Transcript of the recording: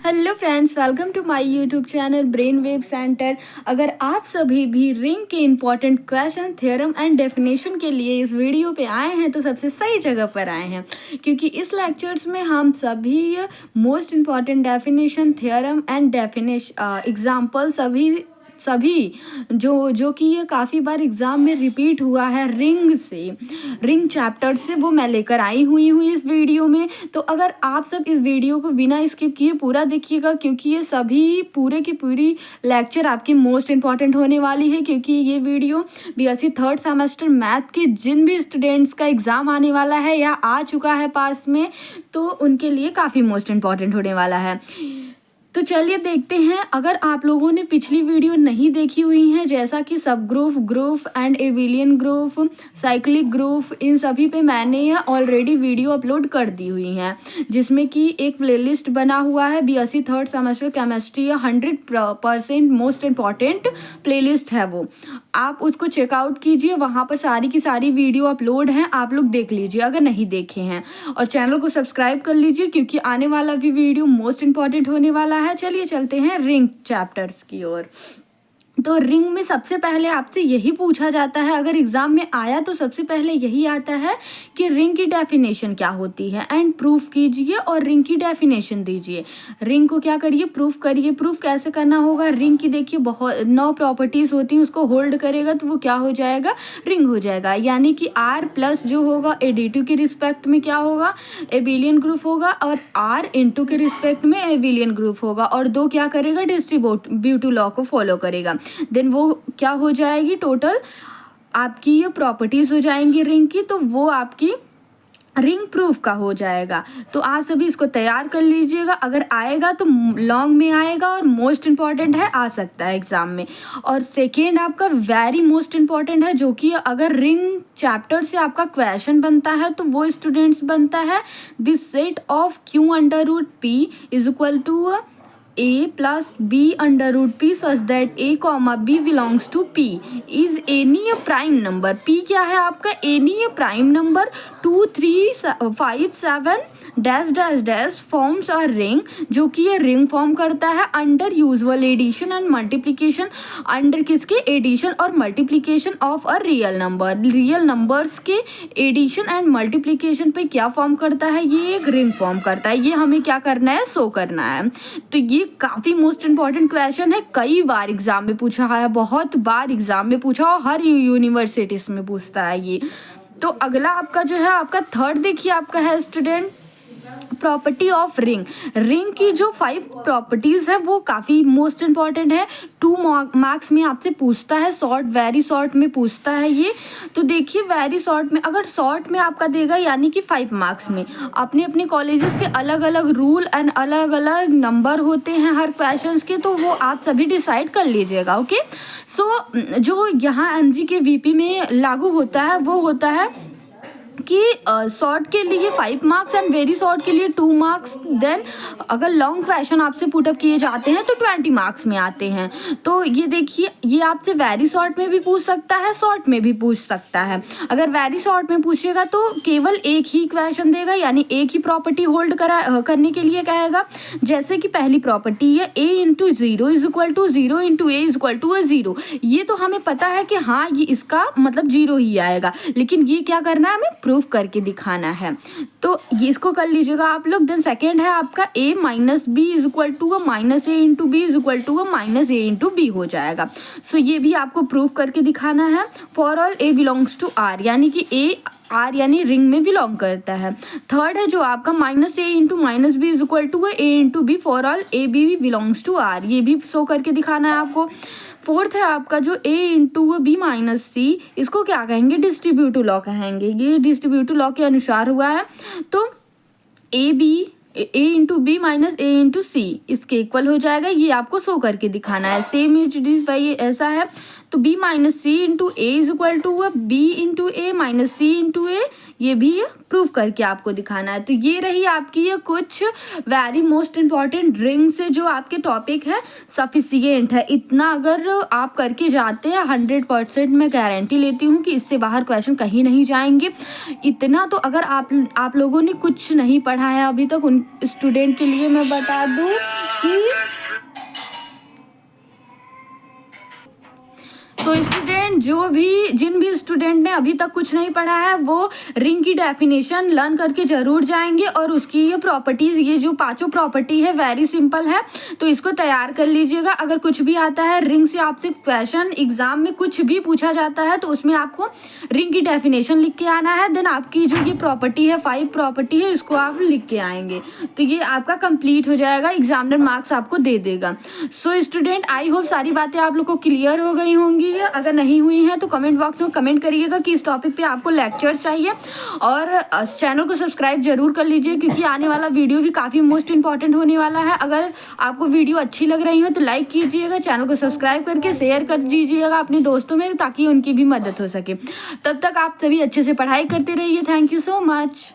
Hello friends, welcome to my YouTube channel brain wave centre. अगर आप सभी भी रिंग के important question, theorem and definition के लिए इस वीडियो पे आए हैं तो सबसे सही जगह पर आए हैं, क्योंकि इस लेक्चर्स में हम सभी most important definition, theorem and definition example सभी जो कि ये काफ़ी बार एग्ज़ाम में रिपीट हुआ है रिंग चैप्टर से, वो मैं लेकर आई हुई इस वीडियो में। तो अगर आप सब इस वीडियो को बिना स्किप किए पूरा देखिएगा, क्योंकि ये सभी पूरे की पूरी लेक्चर आपकी मोस्ट इम्पॉर्टेंट होने वाली है, क्योंकि ये video BSc third semester math के जिन भी स्टूडेंट्स का एग्ज़ाम आने वाला है या आ चुका है पास में, तो उनके लिए काफ़ी मोस्ट इम्पॉर्टेंट होने वाला है। तो चलिए देखते हैं। अगर आप लोगों ने पिछली वीडियो नहीं देखी हुई है, जैसा कि subgroup and abelian group, cyclic group, इन सभी पे मैंने ऑलरेडी वीडियो अपलोड कर दी हुई हैं, जिसमें कि एक प्लेलिस्ट बना हुआ है BSc third semester chemistry, 100% most important playlist है वो। आप उसको चेकआउट कीजिए, वहाँ पर सारी की सारी वीडियो अपलोड हैं, आप लोग देख लीजिए अगर नहीं देखे हैं, और चैनल को सब्सक्राइब कर लीजिए, क्योंकि आने वाला भी वीडियो मोस्ट इम्पॉर्टेंट होने वाला है। चलिए चलते हैं रिंग चैप्टर्स की ओर। तो रिंग में सबसे पहले आपसे यही पूछा जाता है, अगर एग्जाम में आया तो सबसे पहले यही आता है कि रिंग की डेफिनेशन क्या होती है, एंड प्रूफ कीजिए और रिंग की डेफिनेशन दीजिए। रिंग को क्या करिए, प्रूफ करिए। प्रूफ कैसे करना होगा, रिंग की देखिए बहुत 9 प्रॉपर्टीज होती हैं, उसको होल्ड करेगा तो वो क्या हो जाएगा, रिंग हो जाएगा। यानी कि आर प्लस जो होगा एडिटिव के रिस्पेक्ट में क्या होगा, एबिलियन ग्रुप होगा, और आर इंटू के रिस्पेक्ट में एबिलियन ग्रुप होगा, और दो क्या करेगा, डिस्ट्रीब्यूटिव लॉ को फॉलो करेगा। देन वो क्या हो जाएगी, टोटल आपकी ये प्रॉपर्टीज हो जाएंगी रिंग की, तो वो आपकी रिंग प्रूफ का हो जाएगा। तो आप सभी इसको तैयार कर लीजिएगा, अगर आएगा तो लॉन्ग में आएगा और मोस्ट इम्पॉर्टेंट है, आ सकता है एग्जाम में। और सेकेंड आपका वेरी मोस्ट इम्पॉर्टेंट है, जो कि अगर रिंग चैप्टर से आपका क्वेश्चन बनता है तो वो स्टूडेंट्स बनता है, this set of q under root p is equal to a plus b under root p such that a comma b belongs to p is any a prime number। p क्या है आपका, any a prime number 2 3 5 7 dash dash dash forms a ring, जो कि ये ring form करता है under usual addition and multiplication, under किसके, addition और multiplication of a real number. Real numbers के एडिशन एंड मल्टीप्लिकेशन पे क्या फॉर्म करता है, ये एक रिंग फॉर्म करता है। ये हमें क्या करना है, शो करना है। तो ये काफ़ी मोस्ट इंपॉर्टेंट क्वेश्चन है, कई बार एग्जाम में पूछा है, बहुत बार एग्जाम में पूछा और हर यूनिवर्सिटीज में पूछता है ये। तो अगला आपका जो है, आपका थर्ड देखिए, आपका है student property of ring. Ring की जो 5 प्रॉपर्टीज है वो काफ़ी मोस्ट इंपॉर्टेंट है, 2 मार्क्स में आपसे पूछता है, शॉर्ट वेरी शॉर्ट में पूछता है ये। तो देखिए वेरी शॉर्ट में, अगर शॉर्ट में आपका देगा यानी कि 5 मार्क्स में, अपने अपने कॉलेजेस के अलग अलग रूल एंड अलग अलग नंबर होते हैं हर क्वेश्चन के, तो वो आप सभी डिसाइड कर लीजिएगा। ओके, सो जो यहाँ एमजी के वीपी में लागू होता है वो होता है कि शॉर्ट के लिए 5 मार्क्स एंड वेरी शॉर्ट के लिए 2 मार्क्स। देन अगर लॉन्ग क्वेश्चन आपसे पुटअप किए जाते हैं तो 20 मार्क्स में आते हैं। तो ये देखिए, ये आपसे वेरी शॉर्ट में भी पूछ सकता है, शॉर्ट में भी पूछ सकता है। अगर वेरी शॉर्ट में पूछेगा तो केवल एक ही क्वेश्चन देगा, यानी एक ही प्रॉपर्टी होल्ड करने के लिए कहेगा। जैसे कि पहली प्रॉपर्टी है a into 0 is equal to 0 into a is equal to 0। ये तो हमें पता है कि हाँ ये इसका मतलब 0 ही आएगा, लेकिन ये क्या करना है, हमें प्रूफ करके दिखाना है। तो ये इसको कर लीजिएगा आप लोग। देन सेकेंड है आपका a minus b is equal to minus a into b is equal to minus a into b हो जाएगा। सो ये भी आपको प्रूफ करके दिखाना है। For all a belongs to r, यानी कि a आर यानी रिंग में बिलोंग करता है। थर्ड है जो आपका minus a into minus b is equal to a into b, for all a b belongs to R, ये भी शो करके दिखाना है आपको। फोर्थ है आपका जो a इंटू बी माइनस सी, इसको क्या कहेंगे, डिस्ट्रीब्यूटिव लॉ कहेंगे। ये डिस्ट्रीब्यूटिव लॉ के अनुसार हुआ है। तो ए into B minus a into सी इसके इक्वल हो जाएगा, ये आपको शो करके दिखाना है। सेम इज भाई ऐसा है, तो b minus c into a is equal to b into a minus c into a, ये भी प्रूफ करके आपको दिखाना है। तो ये रही आपकी ये कुछ वेरी मोस्ट इम्पॉर्टेंट रिंग से जो आपके टॉपिक है, सफिशिएंट है। इतना अगर आप करके जाते हैं 100% मैं गारंटी लेती हूँ कि इससे बाहर क्वेश्चन कहीं नहीं जाएंगे। इतना तो अगर आप लोगों ने कुछ नहीं पढ़ा है अभी तक, उन स्टूडेंट के लिए मैं बता दूँ कि तो स्टूडेंट जिन भी स्टूडेंट ने अभी तक कुछ नहीं पढ़ा है वो रिंग की डेफिनेशन लर्न करके जरूर जाएंगे और उसकी ये प्रॉपर्टीज़, ये जो 5 प्रॉपर्टी है वेरी सिंपल है, तो इसको तैयार कर लीजिएगा। अगर कुछ भी आता है रिंग से, आपसे क्वेश्चन एग्जाम में कुछ भी पूछा जाता है तो उसमें आपको रिंग की डेफिनेशन लिख के आना है। देन आपकी जो ये प्रॉपर्टी है 5 प्रॉपर्टी है, इसको आप लिख के आएंगे तो ये आपका कंप्लीट हो जाएगा, एग्जामिनर मार्क्स आपको दे देगा। सो स्टूडेंट आई होप सारी बातें आप लोग को क्लियर हो गई होंगी। अगर नहीं हुई है तो कमेंट बॉक्स में कमेंट करिएगा कि इस टॉपिक पे आपको लेक्चर्स चाहिए, और चैनल को सब्सक्राइब जरूर कर लीजिए क्योंकि आने वाला वीडियो भी काफ़ी मोस्ट इंपॉर्टेंट होने वाला है। अगर आपको वीडियो अच्छी लग रही हो तो लाइक कीजिएगा, चैनल को सब्सक्राइब करके शेयर कर दीजिएगा अपने दोस्तों में ताकि उनकी भी मदद हो सके। तब तक आप सभी अच्छे से पढ़ाई करते रहिए। Thank you so much.